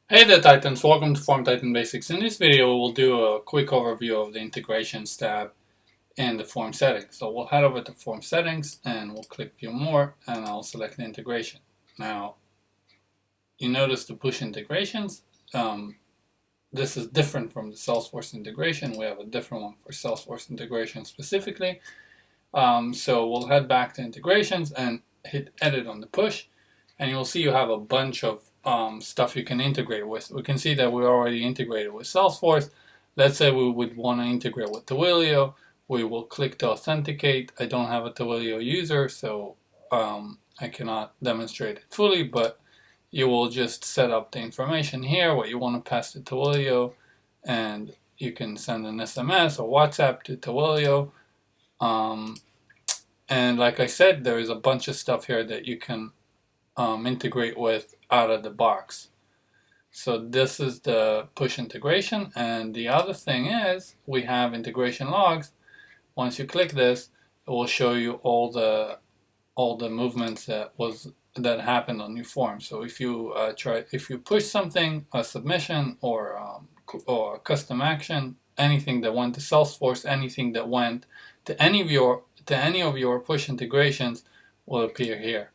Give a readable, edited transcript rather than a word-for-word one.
Hey there Titans, welcome to Form Titan Basics. In this video we'll do a quick overview of the integrations tab in the form settings. So we'll head over to form settings and we'll click view more and I'll select the integration. Now you notice the push integrations. This is different from the Salesforce integration. We have a different one for Salesforce integration specifically. So we'll head back to integrations and hit edit on the push, and you'll see you have a bunch of stuff you can integrate with. We can see that we're already integrated with Salesforce. Let's say we would want to integrate with Twilio. We will click to authenticate. I don't have a Twilio user, so I cannot demonstrate it fully, but you will just set up the information here, what you want to pass to Twilio, and you can send an SMS or WhatsApp to Twilio. And like I said, there is a bunch of stuff here that you can integrate with out of the box. So this is the push integration, and the other thing is we have integration logs. Once you click this, it will show you all the movements that happened on your form. So if you push something, a submission or a custom action, anything that went to Salesforce, anything that went to any of your push integrations will appear here.